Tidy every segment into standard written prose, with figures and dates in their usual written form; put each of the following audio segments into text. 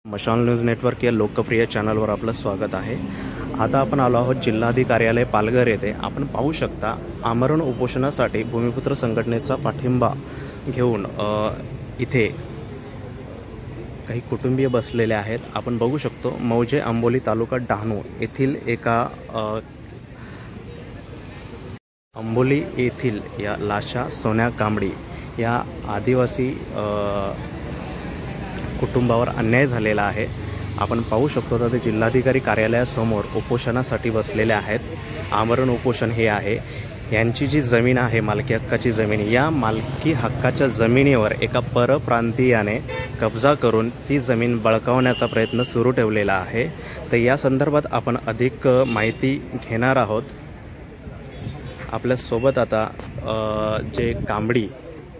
मशाल news network या लोकप्रिय चॅनलवर आपलं स्वागत आहे। आता आपण आलो आहोत जिल्हाधिकारी कार्यालय पालघर येथे। आपण पाहू शकता आमरण उपोषणासाठी भूमिपुत्र संघटनेचा पाठिंबा घेऊन इथे काही कुटुंबीय बसलेले आहेत। आपण बघू शकतो मौजे आंबोली तालुका डहाणू येथील एका आंबोली येथील या लाशा सोन्या कांबडी या आदिवासी कुटुंबावर अन्याय झालेला आहे। आपण पाहू शकतो तर ते जिल्हाधिकारी कार्यालयासमोर उपोषणासाठी बसलेले आहेत। आमरण उपोषण हे आहे। यांची जी जमीन आहे मालकी हक्काची जमीन, या मालकी हक्काच्या जमिनीवर एका परप्रांतीयाने कब्जा करून ती जमीन बळकावण्याचा प्रयत्न सुरू ठेवलेला आहे। तर या संदर्भात आपण अधिक माहिती घेणार आहोत। आपल्या सोबत आता जे कांबडी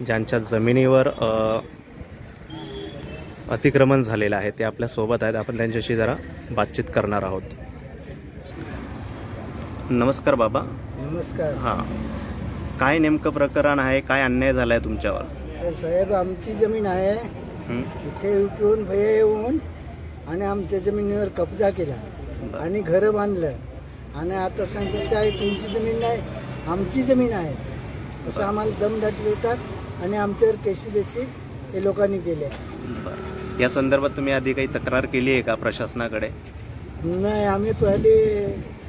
ज्यांच्या जमिनीवर अतिक्रमण झालेलं आहे ते आपल्या सोबत आहेत। आपण त्यांच्याशी जरा बातचीत करणार आहोत। नमस्कार बाबा। नमस्कार। हां, काय नेमकं प्रकरण आहे? काय अन्याय झाला आहे तुमच्यावर? साहेब, आमची जमीन आहे, इथे उठून भय येऊन आणि आमच्या जमिनीवर कब्जा केला आणि घरं बांधलं आणि आता सांगतात काय तुमची जमीन नाही आमची जमीन आहे असं आम्हाला दमदाटी देतात आणि आमच्यावर केसी बेसी हे लोकांनी केले। या संदर्भात तुम्ही आधी काही तक्रार केली आहे का प्रशासनाकडे? नाही, आम्ही पहिले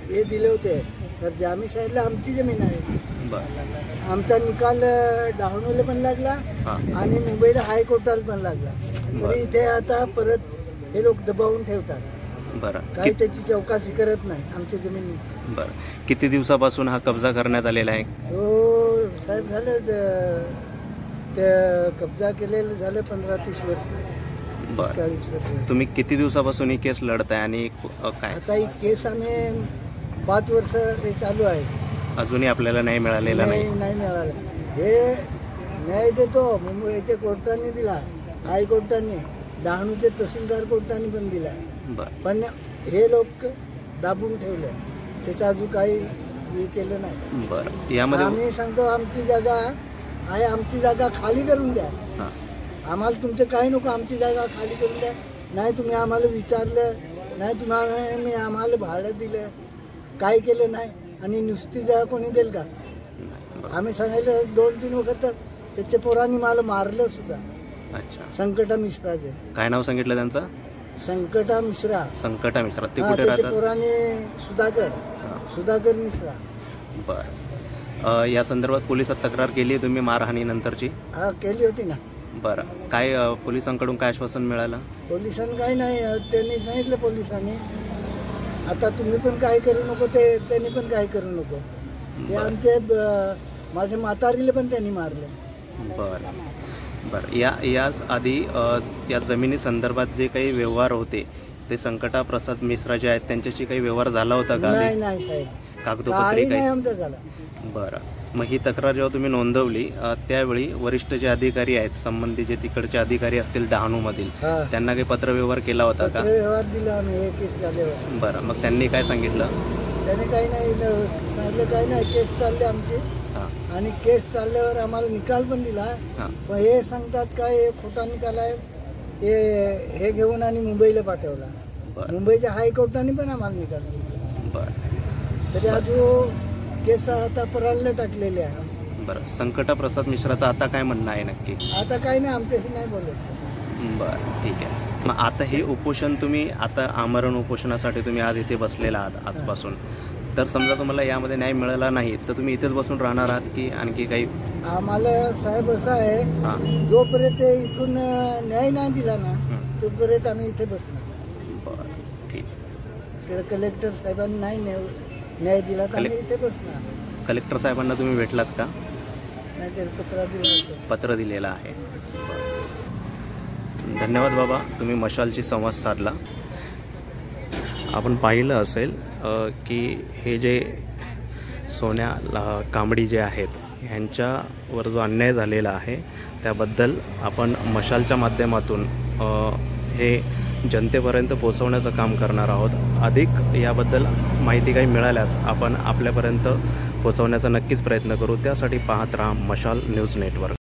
हे दिले होते तर जामी साहेबला आमची जमीन आहे। आमचा निकाल डहाणूला पण लागला आणि मुंबईला हायकोर्टाला पण लागला, तरी इथे आता परत हे लोक दबावून ठेवतात। बरं, काही त्याची चौकशी करत नाही आमच्या जमिनीची। बरं, किती दिवसापासून हा कब्जा करण्यात आलेला आहे? हो साहेब, झालं ते कब्जा केलेलं झालं 15-30 वर्ष, 40 वर्ष। तुम्ही किती दिवसापासून ही केस लढताय आणि काय? आता ही केस आम्ही 5 वर्ष ते चालू आहे, अजूनही आपल्याला न्याय मिळालेला नाही मिळालं। हे न्याय देतो मुंबईच्या कोर्टाने दिला, हायकोर्टाने, डहाणूचे तहसीलदार कोर्टाने पण दिला, पण हे लोक दाबून ठेवले, त्याचं अजून काही हे केलं नाही। बरं, यामध्ये आम्ही सांगतो आमची जागा आहे, आमची जागा खाली करून द्या, आम्हाला तुमचं काही नको, आमची जागा खाली करून द्या। नाही तुम्ही आम्हाला विचारलं नाही, तुम्ही आम्हाला भाडं दिलं, काय केलं नाही आणि नुसती जागा कोणी देईल का? आम्ही सांगायला 2-3 वखत त्याच्या पोरांनी मला मारलं सुद्धा। अच्छा, संकटा मिश्राचे काय नाव सांगितलं त्यांचं? संकटा मिश्रा। संकटा मिश्रा ते कुठे राहतात? पोरांनी सुधाकर मिश्रा। बरं, या संदर्भात पोलिसात तक्रार केली आहे तुम्ही मारहाणी नंतरची? हा, केली होती ना। बरं, काय पोलिसांकडून काय आश्वासन मिळालं? पोलिसांनी काही नाही, त्यांनी सांगितलं पोलिसांनी आता तुम्ही पण काय करू नको, त्यांनी पण काय करू नको। हे आमचे माझ्या म्हातारीला पण त्यांनी मारलं। बरं, याच आधी या जमिनी संदर्भात जे काही व्यवहार होते ते संकटा प्रसाद मिश्रा जे आहेत त्यांच्याशी काही व्यवहार झाला होता का? नाही साहेब, कागदोपत्री काही आमचा झाला। बरं, मग ही तक्रार जेव्हा तुम्ही नोंदवली त्यावेळी वरिष्ठ जे अधिकारी आहेत, संबंधित जे तिकडचे अधिकारी असतील डहाणू मधील, त्यांना काही पत्रव्यवहार केला होता का? व्यवहार दिला आम्ही हे केस झाल्यावर। बरं, मग त्यांनी काय सांगितलं? त्याने काही नाही सांगितलं, काही नाही, केस चालले आमची आणि केस चालल्यावर आम्हाला निकाल पण दिला, पण हे सांगतात काय हे खोटा निकाल आहे, हे घेऊन आणि मुंबईला पाठवला। मुंबईच्या हायकोर्टाने पण आम्हाला निकाल दिला, तरी अजून केस आता परळला टाकलेले आहे। बरं, संकटा प्रसाद मिश्राचं आता काय म्हणणं आहे नक्की? आता काही नाही, आमच्याशी नाही बोलत। बरं, ठीक आहे। मग आता हे उपोषण तुम्ही आता आमरण उपोषणासाठी तुम्ही आज इथे बसलेला आहात आजपासून, तर समजा तुम्हाला यामध्ये न्याय मिळाला नाही तर तुम्ही इथेच बसून राहणार आहात की आणखी काही? आम्हाला साहेब असं आहे, जोपर्यंत इथून न्याय नाही दिला ना तोपर्यंत आम्ही इथे बसणार। बरं, ठीक। कलेक्टर साहेबांनी नाही न्याय दिला तर आम्ही इथे बसणार। कलेक्टर साहेबांना तुम्ही भेटलात का? नाही, त्याला पत्र दिलेलं आहे। धन्यवाद बाबा, तुम्ही मशालची संवाद साधला। आपण पाहिलं असेल की हे जे सोन्या कांबडी जे आहेत ह्यांच्यावर जो अन्याय झालेला आहे त्याबद्दल आपण मशालच्या माध्यमातून हे जनतेपर्यंत पोहोचवण्याचं काम करणार आहोत। अधिक याबद्दल माहिती काही मिळाल्यास आपण आपल्यापर्यंत पोहोचवण्याचा नक्कीच प्रयत्न करू। त्यासाठी पाहत राहा मशाल न्यूज नेटवर्क।